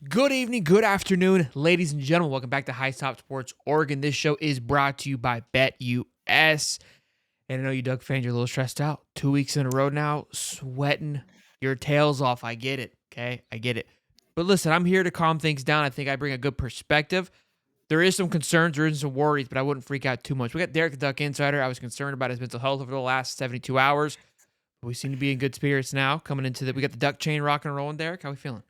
Good evening, good afternoon, ladies and gentlemen. Welcome back to High Top Sports Oregon. This show is brought to you by BetUS. And I know you Doug fans, you're a little stressed out. 2 weeks in a row now, sweating your tails off. I get it, okay? I get it. But listen, I'm here to calm things down. I think I bring a good perspective. There is some concerns, there is some worries, but I wouldn't freak out too much. We got Derek the Duck Insider. I was concerned about his mental health over the last 72 hours. But we seem to be in good spirits now. Coming into we got the Duck chain rocking and rolling, Derek. How we feeling?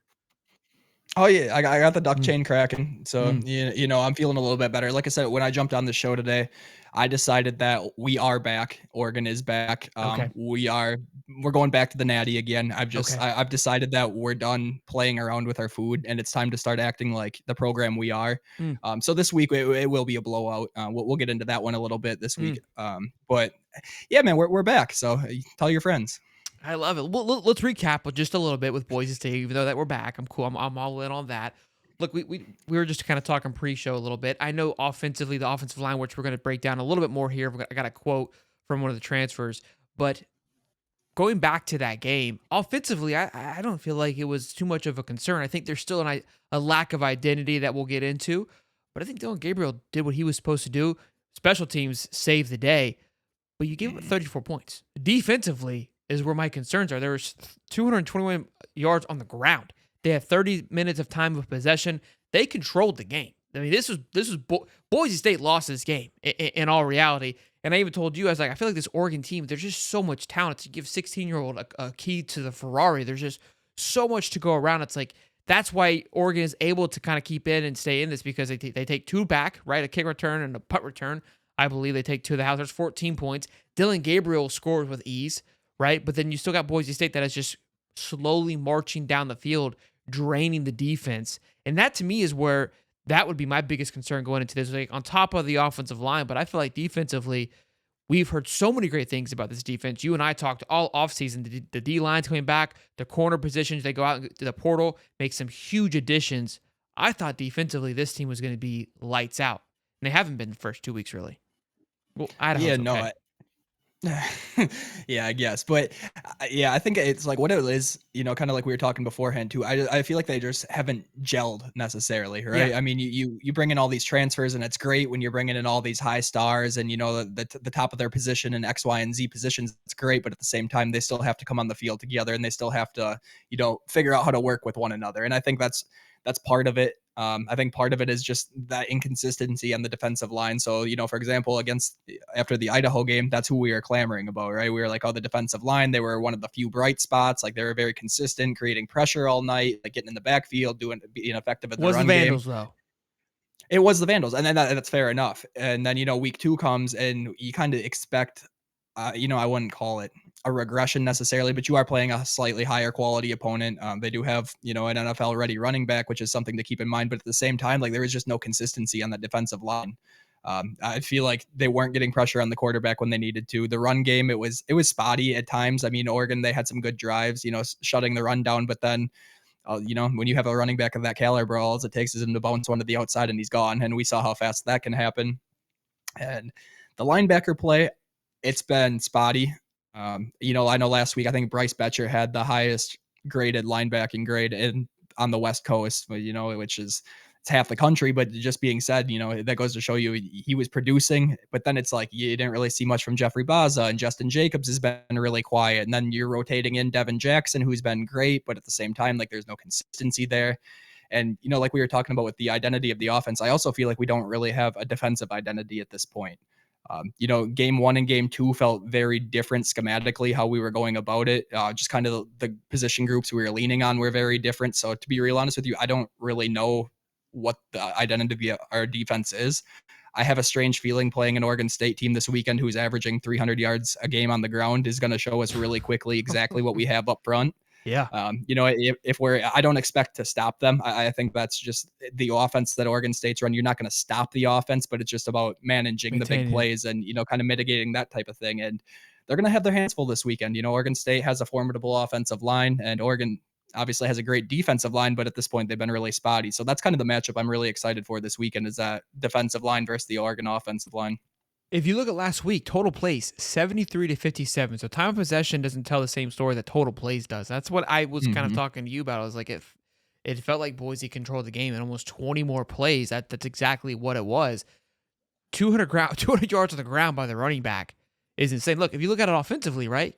Oh yeah, I got the duck Mm, chain cracking, so mm, I'm feeling a little bit better. Like I said, when I jumped on the show today, I decided that we are back. Oregon is back. okay, We're going back to the Natty again. okay. I've decided that we're done playing around with our food, and it's time to start acting like the program we are. Mm, So this week it will be a blowout. We'll get into that one a little bit this week. mm. But yeah, man, we're back. So tell your friends. I love it. Well, let's recap with just a little bit with Boise State, even though that we're back. I'm cool. I'm all in on that. Look, we were just kind of talking pre-show a little bit. I know offensively, the offensive line, which we're going to break down a little bit more here. I got a quote from one of the transfers, but going back to that game, offensively, I don't feel like it was too much of a concern. I think there's still a lack of identity that we'll get into, but I think Dylan Gabriel did what he was supposed to do. Special teams saved the day, but you gave up 34 points. Defensively is where my concerns are. There was 221 yards on the ground. They had 30 minutes of time of possession. They controlled the game. I mean, Boise State lost this game in all reality. And I even told you, I was like, I feel like this Oregon team, there's just so much talent to give 16-year-old a key to the Ferrari. There's just so much to go around. It's like, that's why Oregon is able to kind of keep in and stay in this because they take two back, right? A kick return and a punt return. I believe they take two of the house. There's 14 points. Dylan Gabriel scores with ease, right? But then you still got Boise State that is just slowly marching down the field, draining the defense. And that to me is where that would be my biggest concern going into this. Like on top of the offensive line, but I feel like defensively, we've heard so many great things about this defense. You and I talked all offseason. The D line's coming back, the corner positions, they go out to the portal, make some huge additions. I thought defensively this team was going to be lights out. And they haven't been the first 2 weeks, really. Well, Yeah, Idaho's okay. no, yeah, I guess. But yeah, I think it's like what it is, kind of like we were talking beforehand too. I feel like they just haven't gelled necessarily, Yeah. right? I mean, you bring in all these transfers and it's great when you're bringing in all these high stars and the top of their position and X, Y, and Z positions. It's great, but at the same time, they still have to come on the field together and they still have to, figure out how to work with one another. And I think that's part of it. I think part of it is just that inconsistency on the defensive line. So, for example, after the Idaho game, that's who we were clamoring about, right? We were like, oh, the defensive line, they were one of the few bright spots. Like they were very consistent, creating pressure all night, like getting in the backfield, being effective in the Was the run game. Vandals, though. It was the Vandals, and then that's fair enough. And then week two comes, and you kind of expect, I wouldn't call it a regression necessarily, but you are playing a slightly higher quality opponent. They do have an NFL ready running back, which is something to keep in mind. But at the same time, like there is just no consistency on the defensive line. I feel like they weren't getting pressure on the quarterback when they needed to. The run game, it was spotty at times. I mean, Oregon, they had some good drives, shutting the run down, but then when you have a running back of that caliber, all it takes is him to bounce one to the outside and he's gone. And we saw how fast that can happen. And the linebacker play, it's been spotty. I know last week, I think Bryce Betcher had the highest graded linebacking grade on the West Coast, which is it's half the country. But just being said, that goes to show you he was producing. But then it's like you didn't really see much from Jeffrey Baza, and Justin Jacobs has been really quiet. And then you're rotating in Devin Jackson, who's been great, but at the same time, like there's no consistency there. And like we were talking about with the identity of the offense, I also feel like we don't really have a defensive identity at this point. Game one and game two felt very different schematically how we were going about it. Just kind of the position groups we were leaning on were very different. So to be real honest with you, I don't really know what the identity of our defense is. I have a strange feeling playing an Oregon State team this weekend who's averaging 300 yards a game on the ground is going to show us really quickly exactly what we have up front. Yeah. I don't expect to stop them. I think that's just the offense that Oregon State's run. You're not going to stop the offense, but it's just about managing the big Maintaining it. plays and, kind of mitigating that type of thing. And they're going to have their hands full this weekend. Oregon State has a formidable offensive line and Oregon obviously has a great defensive line, but at this point they've been really spotty. So that's kind of the matchup I'm really excited for this weekend is that defensive line versus the Oregon offensive line. If you look at last week, total plays 73 to 57. So time of possession doesn't tell the same story that total plays does. That's what I was kind of Mm-hmm. talking to you about. I was like, It felt like Boise controlled the game in almost 20 more plays. That's exactly what it was. 200 yards on the ground by the running back is insane. Look, if you look at it offensively, right?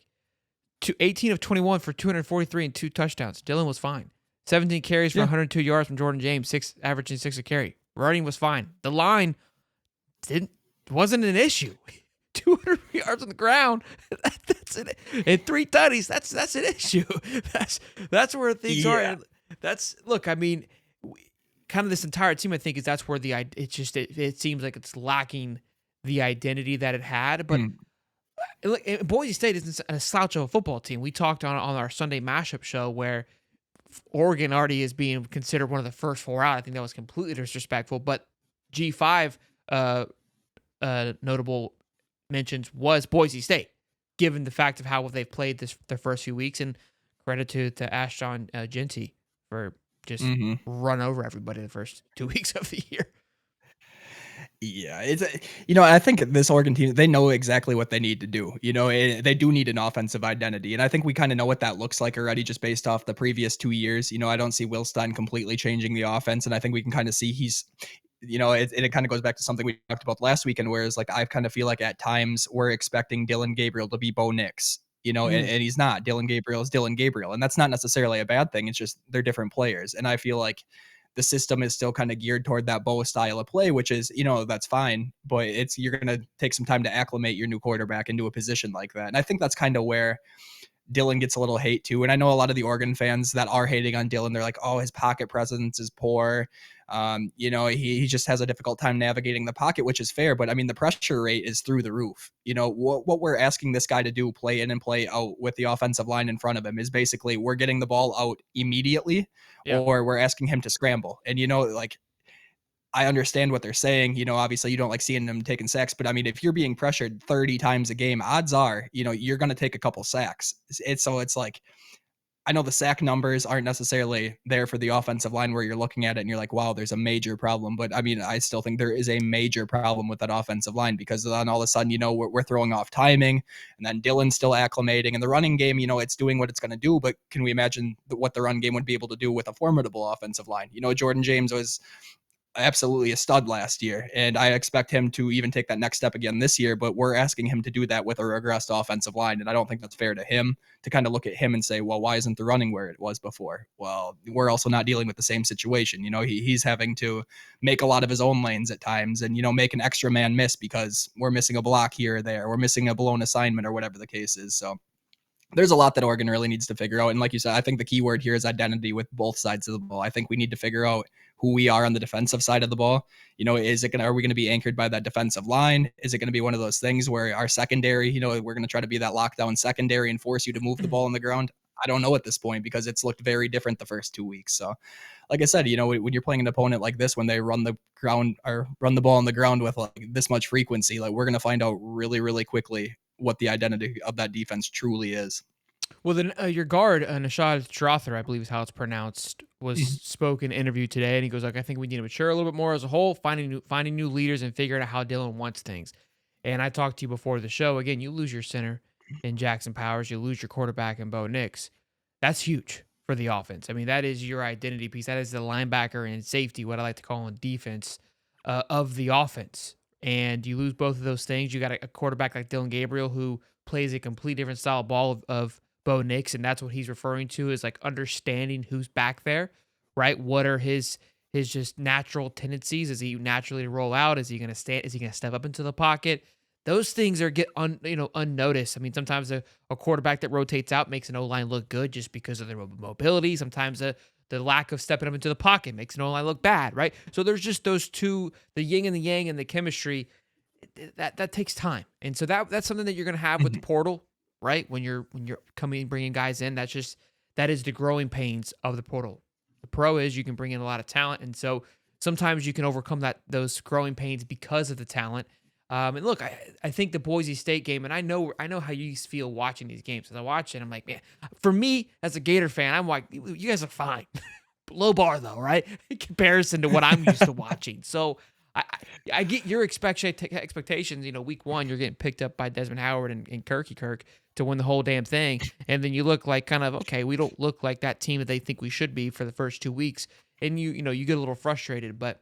18 of 21 for 243 and 2 touchdowns. Dylan was fine. 17 carries for Yeah. 102 yards from Jordan James, averaging 6 a carry. Running was fine. The line didn't wasn't an issue. 200 yards on the ground. That's it. And 3 tutties. That's an issue. That's where things are. Yeah. And that's look. I mean, kind of this entire team. I think is that's where it seems like it's lacking the identity that it had. But Mm. look, Boise State isn't a slouch of a football team. We talked on our Sunday mashup show where Oregon already is being considered one of the first 4 out. I think that was completely disrespectful. But G5 notable mentions was Boise State, given the fact of how they've played their first few weeks. And credit to Ashton Genty for just Mhm. run over everybody the first 2 weeks of the year. Yeah, I think this Oregon team, they know exactly what they need to do. They do need an offensive identity, and I think we kind of know what that looks like already, just based off the previous 2 years. I don't see Will Stein completely changing the offense, and I think we can kind of see it kind of goes back to something we talked about last weekend, whereas like I kind of feel like at times we're expecting Dylan Gabriel to be Bo Nix. And he's not. Dylan Gabriel is Dylan Gabriel, and that's not necessarily a bad thing. It's just they're different players, and I feel like the system is still kind of geared toward that Bo style of play, which is, that's fine, but you're going to take some time to acclimate your new quarterback into a position like that. And I think that's kind of where Dylan gets a little hate too. And I know a lot of the Oregon fans that are hating on Dylan, they're like, oh, his pocket presence is poor. He just has a difficult time navigating the pocket, which is fair. But I mean, the pressure rate is through the roof. What we're asking this guy to do, play in and play out with the offensive line in front of him, is basically we're getting the ball out immediately, Yeah. or we're asking him to scramble. And, like, I understand what they're saying. Obviously you don't like seeing them taking sacks, but I mean, if you're being pressured 30 times a game, odds are, you're going to take a couple sacks. It's like, I know the sack numbers aren't necessarily there for the offensive line where you're looking at it and you're like, wow, there's a major problem. But I mean, I still think there is a major problem with that offensive line, because then all of a sudden, we're throwing off timing, and then Dylan's still acclimating, and the running game, it's doing what it's going to do. But can we imagine what the run game would be able to do with a formidable offensive line? Jordan James was absolutely a stud last year, and I expect him to even take that next step again this year, but we're asking him to do that with a regressed offensive line, and I don't think that's fair to him to kind of look at him and say, well, why isn't the running where it was before? Well, we're also not dealing with the same situation. He's having to make a lot of his own lanes at times, and make an extra man miss because we're missing a block here or there, we're missing a blown assignment or whatever the case is. So there's a lot that Oregon really needs to figure out. And like you said, I think the key word here is identity with both sides of the ball. I think we need to figure out who we are on the defensive side of the ball. Are we going to be anchored by that defensive line? Is it going to be one of those things where our secondary, we're going to try to be that lockdown secondary and force you to move the ball on the ground? I don't know at this point, because it's looked very different the first 2 weeks. So like I said, when you're playing an opponent like this, when they run the ball on the ground with like this much frequency, like we're going to find out really, really quickly what the identity of that defense truly is. Well, then your guard, Nashad Strother, I believe is how it's pronounced, was Mhm. spoke in an interview today, and he goes like, "I think we need to mature a little bit more as a whole, finding new leaders and figuring out how Dylan wants things." And I talked to you before the show. Again, you lose your center in Jackson Powers, you lose your quarterback in Bo Nix. That's huge for the offense. I mean, that is your identity piece. That is the linebacker and safety, what I like to call in defense of the offense. And you lose both of those things. You got a quarterback like Dylan Gabriel who plays a complete different style of ball of Bo Nix, and that's what he's referring to is like understanding who's back there, right? What are his just natural tendencies? Is he naturally to roll out? Is he going to stand? Is he going to step up into the pocket? Those things are unnoticed. I mean, sometimes a quarterback that rotates out makes an O line look good just because of their mobility. Sometimes the lack of stepping up into the pocket makes an O line look bad, right? So there's just those two, the yin and the yang, and the chemistry that takes time, and so that's something that you're going to have with the Mhm. portal, right? When you're coming bringing guys in, that is the growing pains of the portal. The pro is you can bring in a lot of talent, and so sometimes you can overcome those growing pains because of the talent. And look, I think the Boise State game, and I know how you feel watching these games. As I watch it, I'm like, man, for me as a Gator fan, I'm like, you guys are fine. Low bar though, right? In comparison to what I'm used to watching. So I get your expectations. Week one, you're getting picked up by Desmond Howard and Kirk. to win the whole damn thing. And then you look like kind of, okay, we don't look like that team that they think we should be for the first 2 weeks. And you get a little frustrated. But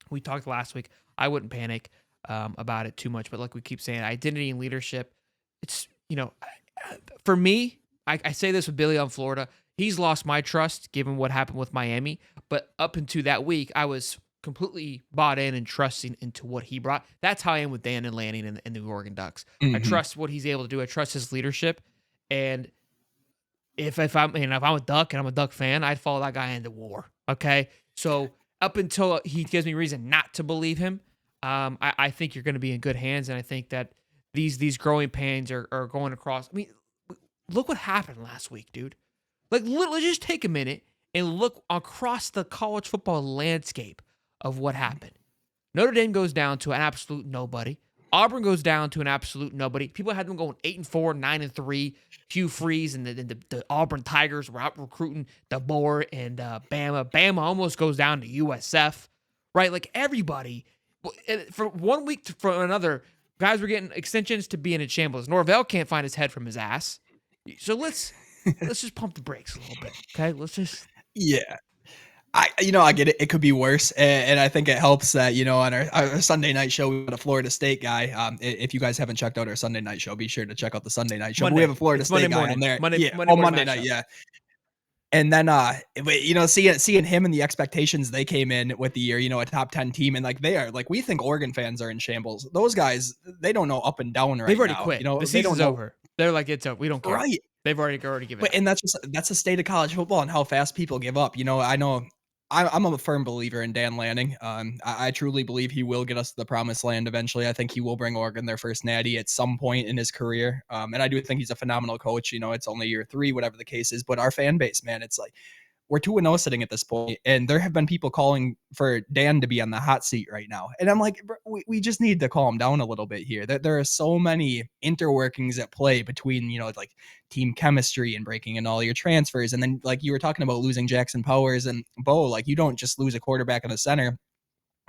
we talked last week. I wouldn't panic about it too much. But like we keep saying, identity and leadership, it's, for me, I say this with Billy on Florida. He's lost my trust given what happened with Miami. But up until that week, I was completely bought in and trusting into what he brought. That's how I am with Dan and Lanning and the Oregon Ducks. I Mhm. trust what he's able to do. I trust his leadership. And if I'm a Duck and I'm a Duck fan, I'd follow that guy into war. Okay, so up until he gives me reason not to believe him, I think you're going to be in good hands, and I think that these growing pains are going across. I mean, look what happened last week, dude. Like, literally, just take a minute and look across the college football landscape of what happened. Notre Dame goes down to an absolute nobody. Auburn goes down to an absolute nobody. People had them going 8-4, 9-3. Hugh Freeze and the Auburn Tigers were out recruiting DeBoer and Bama. Bama almost goes down to USF, right? Like everybody, for 1 week for another, guys were getting extensions to being in shambles. Norvell can't find his head from his ass. So let's just pump the brakes a little bit, okay? Let's just. Yeah. I get it. It could be worse, and I think it helps that on our Sunday night show we got a Florida State guy. If you guys haven't checked out our Sunday night show, be sure to check out the Sunday night show. But we have a Florida It's Monday State guy morning. on there. Monday Yeah, morning Monday night. matchup. Yeah, and then but seeing him and the expectations they came in with the year, a top 10 team, and like they are like we think Oregon fans are in shambles. Those guys, they don't know up and down right They've already now. quit. The They don't season's know. over. They're like, it's over. We don't care. Right. They've already given But up. and that's the state of college football and how fast people give up. I know I'm a firm believer in Dan Lanning. I truly believe he will get us to the promised land eventually. I think he will bring Oregon their first natty at some point in his career. And I do think he's a phenomenal coach. It's only year 3, whatever the case is. But our fan base, man, it's like we're 2-0 sitting at this point, and there have been people calling for Dan to be on the hot seat right now. And I'm like, we just need to calm down a little bit here. There are so many interworkings at play between, like team chemistry and breaking in all your transfers. And then like you were talking about losing Jackson Powers and Bo, like you don't just lose a quarterback and a center.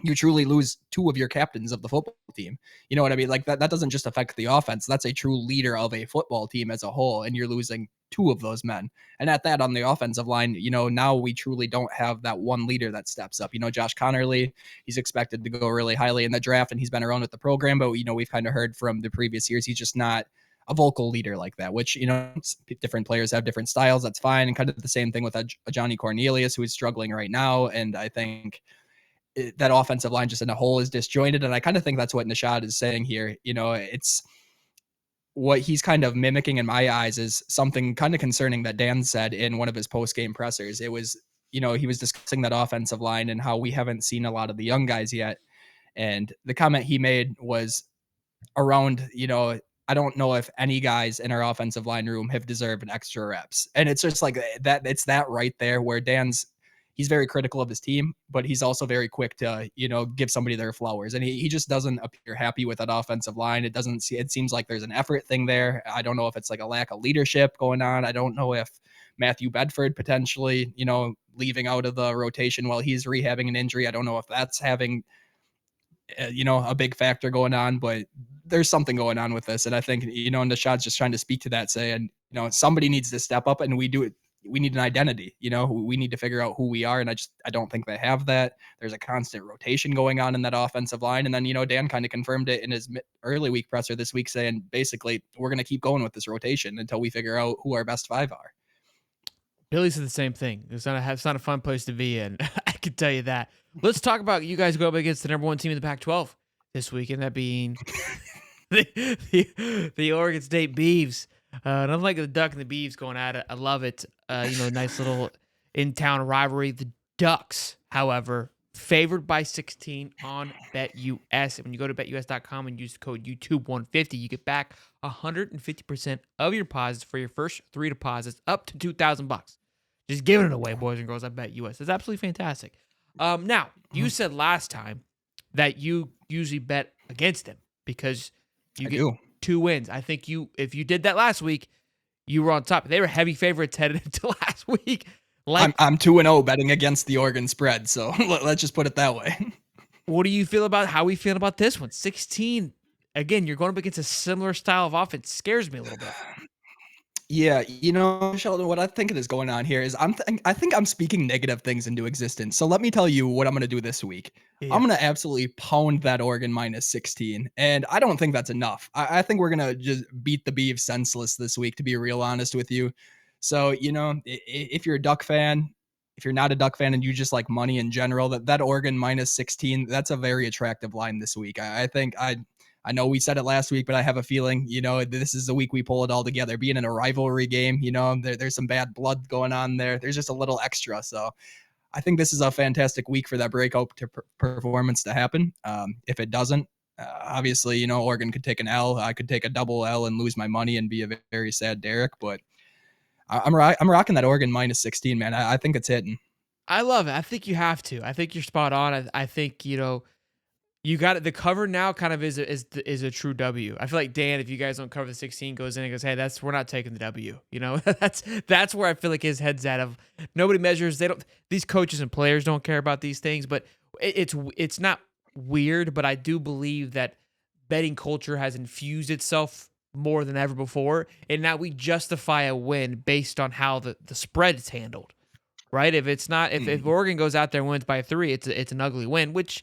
You truly lose 2 of your captains of the football team. You know what I mean? Like that doesn't just affect the offense. That's a true leader of a football team as a whole. And you're losing 2 of those men. And at that on the offensive line, now we truly don't have that one leader that steps up. Josh Connerly, he's expected to go really highly in the draft and he's been around with the program, but we've kind of heard from the previous years, he's just not a vocal leader like that, which, different players have different styles. That's fine. And kind of the same thing with a Johnny Cornelius, who is struggling right now. And I think that offensive line just in a whole is disjointed. And I kind of think that's what Nishad is saying here. It's what he's kind of mimicking in my eyes is something kind of concerning that Dan said in one of his post-game pressers. It was, he was discussing that offensive line and how we haven't seen a lot of the young guys yet. And the comment he made was around, I don't know if any guys in our offensive line room have deserved an extra reps. And it's just like that. It's that right there where he's very critical of his team, but he's also very quick to, give somebody their flowers. And he just doesn't appear happy with that offensive line. It seems like there's an effort thing there. I don't know if it's like a lack of leadership going on. I don't know if Matthew Bedford potentially, leaving out of the rotation while he's rehabbing an injury. I don't know if that's having, a big factor going on, but there's something going on with this. And I think, Nishad's just trying to speak to that, saying, somebody needs to step up and we do it. We need an identity, we need to figure out who we are. And I don't think they have that. There's a constant rotation going on in that offensive line. And then, Dan kind of confirmed it in his early week presser this week, saying basically we're going to keep going with this rotation until we figure out who our best 5 are. Billy said the same thing. It's not a fun place to be in. I can tell you that. Let's talk about you guys go up against the number 1 team in the Pac-12 this week, and that being the Oregon State Beavs. And unlike the Duck and the Beavs going at it, I love it. Nice little in-town rivalry. The Ducks, however, favored by 16 on BetUS. And when you go to betus.com and use the code YouTube150, you get back 150% of your deposits for your first 3 deposits up to $2,000. Just giving it away, boys and girls, at BetUS. It's absolutely fantastic. Now, you said last time that you usually bet against them because you get 2 wins. I think if you did that last week, you were on top. They were heavy favorites headed into last week. I'm 2-0 betting against the Oregon spread, so let's just put it that way. What do you feel about how we feel about this one? 16 again, you're going up against a similar style of offense. Scares me a little bit. Yeah, Sheldon, what I think is going on here is I think I'm speaking negative things into existence. So let me tell you what I'm gonna do this week. I'm Yeah. gonna absolutely pound that Oregon minus 16, and I don't think that's enough. I think we're gonna just beat the Beavs senseless this week, to be real honest with you. So, if you're a Duck fan, if you're not a Duck fan and you just like money in general, that Oregon minus 16, that's a very attractive line this week. I think I know we said it last week, but I have a feeling, this is the week we pull it all together. Being in a rivalry game, there's some bad blood going on there. There's just a little extra. So I think this is a fantastic week for that breakout performance to happen. If it doesn't, obviously, Oregon could take an L. I could take a double L and lose my money and be a very sad Derek. But I'm rocking that Oregon minus 16, man. I think it's hitting. I love it. I think you have to. I think you're spot on. I think, you got it. The cover now kind of is a true W. I feel like Dan, if you guys don't cover the 16, goes in and goes, "Hey, we're not taking the W." That's where I feel like his head's at. Of nobody measures. They don't. These coaches and players don't care about these things. But it's not weird. But I do believe that betting culture has infused itself more than ever before, and now we justify a win based on how the spread is handled. Right? If it's not, if Mhm. Oregon goes out there and wins by 3, it's an ugly win, which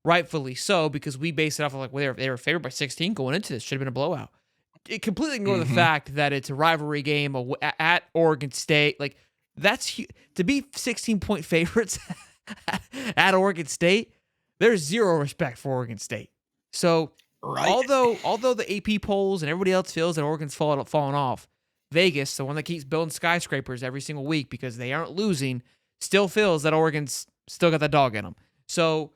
rightfully so, because we base it off of like, well, they were favored by 16 going into this. Should have been a blowout. It completely ignore the Mhm. fact that it's a rivalry game at Oregon State. Like to be 16-point favorites at Oregon State. There's zero respect for Oregon State. So Right. although the AP polls and everybody else feels that Oregon's falling off, Vegas, the one that keeps building skyscrapers every single week because they aren't losing, still feels that Oregon's still got that dog in them. So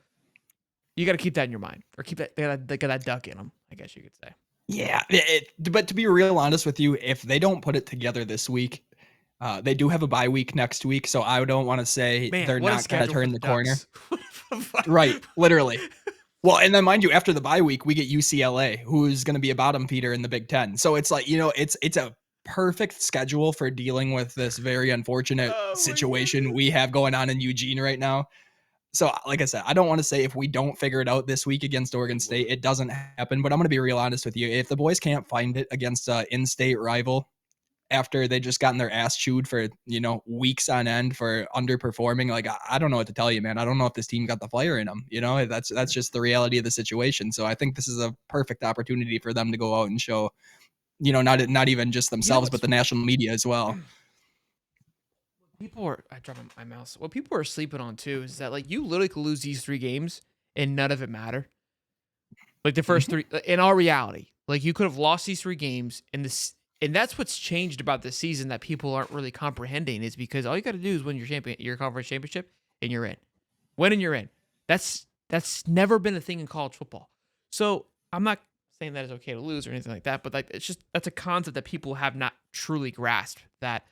you got to keep that in your mind, or keep they got that duck in them, I guess you could say. Yeah, but to be real honest with you, if they don't put it together this week, they do have a bye week next week, so I don't want to say Man, they're what a not going to schedule for turn the the corner. Ducks. Right, literally. Well, and then mind you, after the bye week, we get UCLA, who's going to be a bottom feeder in the Big Ten. So it's like, it's a perfect schedule for dealing with this very unfortunate Oh my situation goodness. we have going on in Eugene right now. So, like I said, I don't want to say if we don't figure it out this week against Oregon State, it doesn't happen. But I'm going to be real honest with you. If the boys can't find it against an in-state rival after they just gotten their ass chewed for weeks on end for underperforming, like I don't know what to tell you, man. I don't know if this team got the fire in them. That's just the reality of the situation. So I think this is a perfect opportunity for them to go out and show, not even just You know themselves, but what's the national media as well. people are I dropped my mouse. What people are sleeping on too is that like you literally could lose these 3 games and none of it matter. Like the first Mhm. 3 in our reality, like you could have lost these 3 games and that's what's changed about this season that people aren't really comprehending is because all you got to do is win your conference championship and you're in. Win and you're in. That's never been a thing in college football. So I'm not saying that it's okay to lose or anything like that, but like it's just that's a concept that people have not truly grasped. That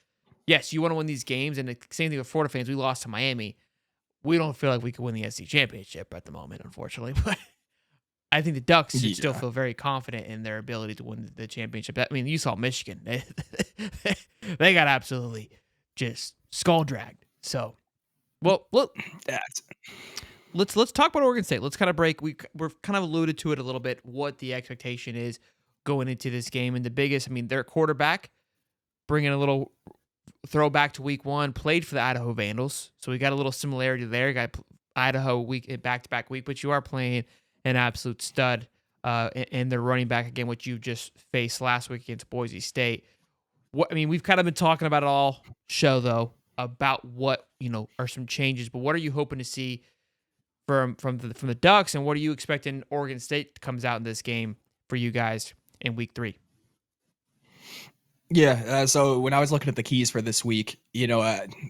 yes, you want to win these games, and the same thing with Florida fans. We lost to Miami. We don't feel like we could win the SC championship at the moment, unfortunately. But I think the Ducks should still Yeah. feel very confident in their ability to win the championship. I mean, you saw Michigan; they got absolutely just skull dragged. So, well, look, That's let's talk about Oregon State. Let's kind of break. We're kind of alluded to it a little bit. What the expectation is going into this game, and the biggest. I mean, their quarterback bringing a little throwback to Week 1, played for the Idaho Vandals, so we got a little similarity there. Got Idaho week back to back week, but you are playing an absolute stud in their running back again, which you just faced last week against Boise State. I mean, we've kind of been talking about it all show though about what are some changes, but what are you hoping to see from the Ducks, and what are you expecting Oregon State comes out in this game for you guys in Week 3? Yeah. So when I was looking at the keys for this week,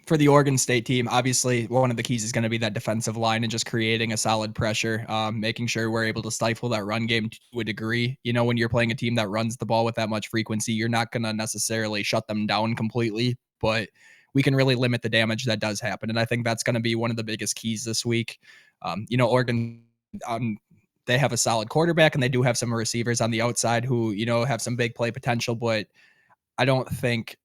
for the Oregon State team, obviously one of the keys is going to be that defensive line and just creating a solid pressure, making sure we're able to stifle that run game to a degree. When you're playing a team that runs the ball with that much frequency, you're not going to necessarily shut them down completely, but we can really limit the damage that does happen. And I think that's going to be one of the biggest keys this week. Oregon, they have a solid quarterback and they do have some receivers on the outside who, have some big play potential, but I don't think,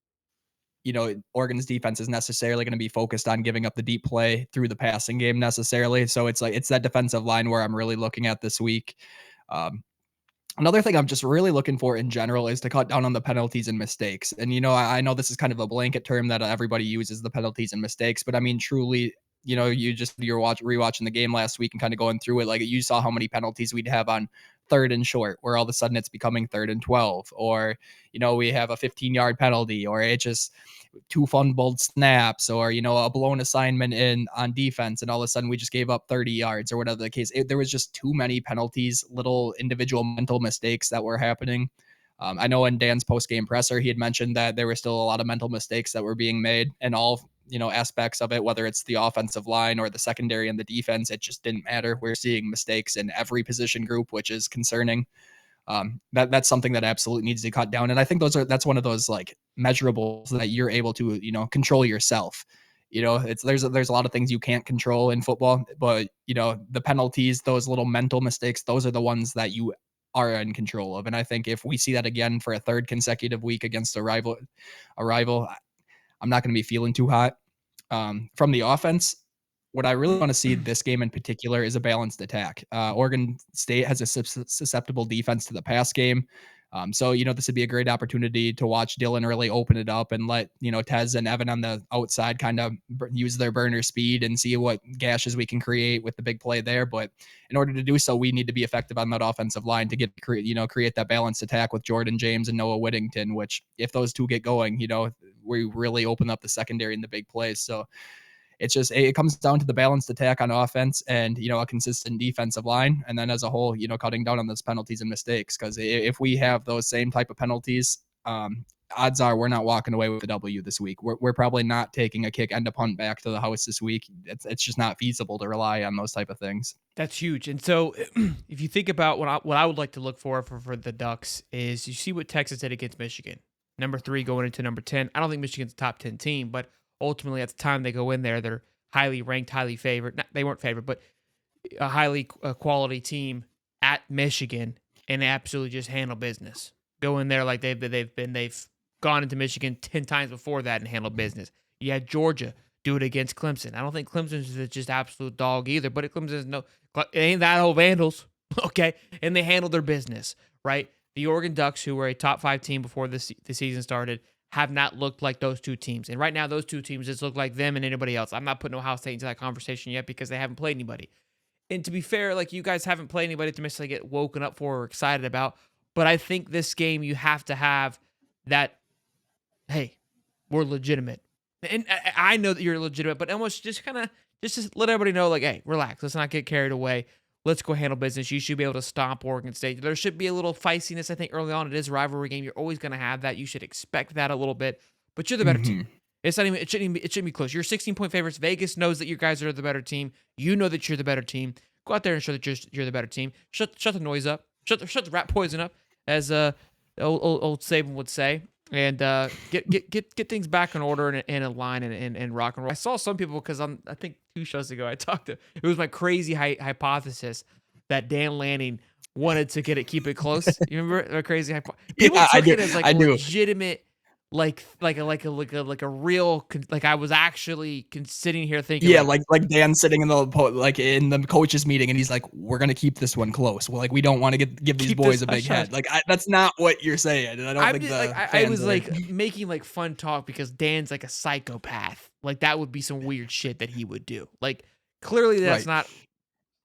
Oregon's defense is necessarily going to be focused on giving up the deep play through the passing game necessarily. So it's that defensive line where I'm really looking at this week. Um, Another thing I'm just really looking for in general is to cut down on the penalties and mistakes. And, I know this is kind of a blanket term that everybody uses, the penalties and mistakes, but I mean, truly, you're rewatching the game last week and kind of going through it. Like, you saw how many penalties we'd have on third and short, where all of a sudden it's becoming third and 12, or, we have a 15-yard penalty, or it just two fumbled snaps, or a blown assignment in on defense, and all of a sudden we just gave up 30 yards or whatever the case. There was just too many penalties, little individual mental mistakes that were happening. I know in Dan's post-game presser, he had mentioned that there were still a lot of mental mistakes that were being made, and all aspects of it, whether it's the offensive line or the secondary and the defense, it just didn't matter. We're seeing mistakes in every position group, which is concerning. That's something that absolutely needs to cut down. And I think that's one of those like measurables that you're able to, control yourself. There's a lot of things you can't control in football, but the penalties, those little mental mistakes, those are the ones that you are in control of. And I think if we see that again for a third consecutive week against a rival, I'm not going to be feeling too hot. From the offense, what I really want to see this game in particular is a balanced attack. Oregon State has a susceptible defense to the pass game. So, this would be a great opportunity to watch Dylan really open it up and let, Tez and Evan on the outside kind of use their burner speed and see what gashes we can create with the big play there. But in order to do so, we need to be effective on that offensive line to create that balanced attack with Jordan James and Noah Whittington, which if those two get going, we really open up the secondary in the big plays. So, it comes down to the balanced attack on offense and, a consistent defensive line. And then as a whole, cutting down on those penalties and mistakes. Because if we have those same type of penalties, odds are we're not walking away with the W this week. We're probably not taking a kick and a punt back to the house this week. It's just not feasible to rely on those type of things. That's huge. And so if you think about what I would like to look for the Ducks is you see what Texas did against Michigan. Number 3 going into number 10. I don't think Michigan's a top 10 team, but ultimately at the time they go in there, they're highly ranked, highly favored. They weren't favored, but a highly quality team at Michigan and absolutely just handle business. Go in there like they've gone into Michigan 10 times before that and handled business. You had Georgia do it against Clemson. I don't think Clemson's just absolute dog either, but Clemson's it ain't that old Vandals, okay? And they handled their business, right? The Oregon Ducks, who were a top 5 team before the season started, have not looked like those two teams. And right now, those two teams just look like them and anybody else. I'm not putting Ohio State into that conversation yet because they haven't played anybody. And to be fair, like you guys haven't played anybody to necessarily get woken up for or excited about. But I think this game, you have to have that, hey, we're legitimate. And I know that you're legitimate, but almost just kind of just let everybody know, like, hey, relax. Let's not get carried away. Let's go handle business. You should be able to stomp Oregon State. There should be a little feistiness, I think, early on. It is a rivalry game. You're always going to have that. You should expect that a little bit. But you're the better team. It's not even. It shouldn't be close. You're 16-point favorites. Vegas knows that you guys are the better team. You know that you're the better team. Go out there and show that you're the better team. Shut the noise up. Shut the rat poison up, as old Saban would say, and get things back in order and in line and rock and roll. I saw some people because I think 2 shows ago I talked to. It was my crazy hypothesis that Dan Lanning wanted to keep it close. You remember the crazy hypothesis? People took it as like legitimate. Like a real, like I was actually sitting here thinking. Yeah, like Dan sitting in the coaches meeting, and he's like, "We're gonna keep this one close. Well, like we don't want to give these boys a big head." Like that's not what you're saying. And I don't think I was like making like fun talk because Dan's like a psychopath. Like that would be some weird shit that he would do. Like clearly that's not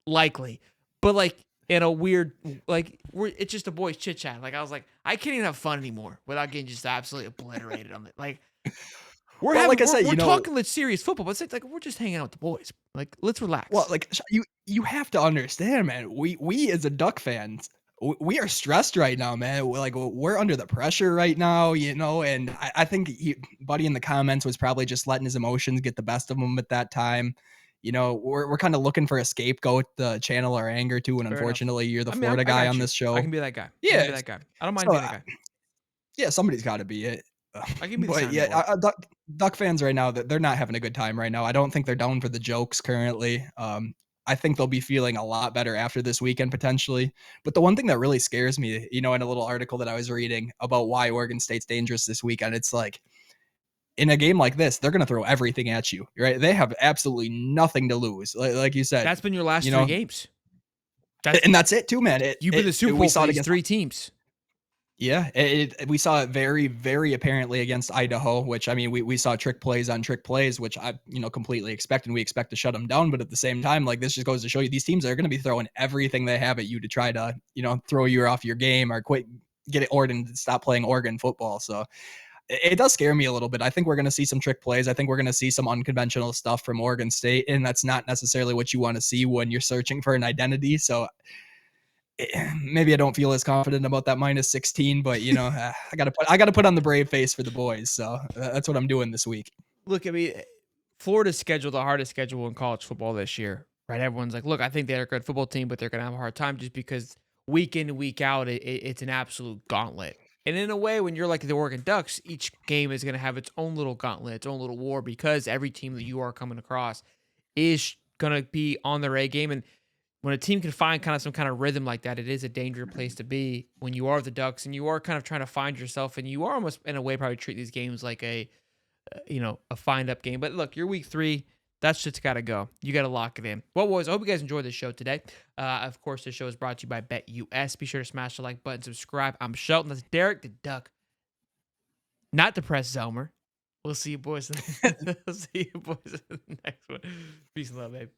likely, but like in a weird, like it's just a boys chit chat. Like I was like, I can't even have fun anymore without getting just absolutely obliterated on it. Like we're talking serious football, but it's like we're just hanging out with the boys. Like let's relax. Well, like you have to understand, man. We as a Duck fans, we are stressed right now, man. We're under the pressure right now, and I think Buddy in the comments was probably just letting his emotions get the best of him at that time. We're kind of looking for a scapegoat to channel our anger to, and unfortunately, you're the Florida guy on this show. I can be that guy. Yeah, I don't mind being that guy. Yeah, somebody's got to be it. I can be the but Duck fans right now, they're not having a good time right now. I don't think they're down for the jokes currently. I think they'll be feeling a lot better after this weekend potentially. But the one thing that really scares me, in a little article that I was reading about why Oregon State's dangerous this weekend, it's like, in a game like this, they're going to throw everything at you, right? They have absolutely nothing to lose. Like you said, that's been your last 3 games. That's And that's it too, man. You've been the Super We Bowl for saw it these against 3 teams. yeah, we saw it very, very apparently against Idaho, which I mean, we saw trick plays on trick plays, which I completely expect, and we expect to shut them down. But at the same time, like this just goes to show you, these teams are going to be throwing everything they have at you to try to throw you off your game or quit, get it Oregon to stop playing Oregon football. So it does scare me a little bit. I think we're going to see some trick plays. I think we're going to see some unconventional stuff from Oregon State, and that's not necessarily what you want to see when you're searching for an identity. So maybe I don't feel as confident about that minus 16, but I gotta put on the brave face for the boys. So that's what I'm doing this week. Look, I mean, Florida's schedule the hardest schedule in college football this year, right? Everyone's like, look, I think they're a good football team, but they're gonna have a hard time just because week in and week out, it's an absolute gauntlet. And in a way, when you're like the Oregon Ducks, each game is gonna have its own little gauntlet, its own little war, because every team that you are coming across is gonna be on their A game. And when a team can find kind of some kind of rhythm like that, it is a dangerous place to be when you are the Ducks and you are kind of trying to find yourself, and you are almost in a way probably treat these games like a find up game. But look, you're week 3. That shit's got to go. You got to lock it in. Well, boys, I hope you guys enjoyed this show today. Of course, this show is brought to you by BetUS. Be sure to smash the like button, subscribe. I'm Shelton. That's Derek the Duck, not the press Zomer. We'll see you boys. We'll see you boys in the next one. Peace and love, babe.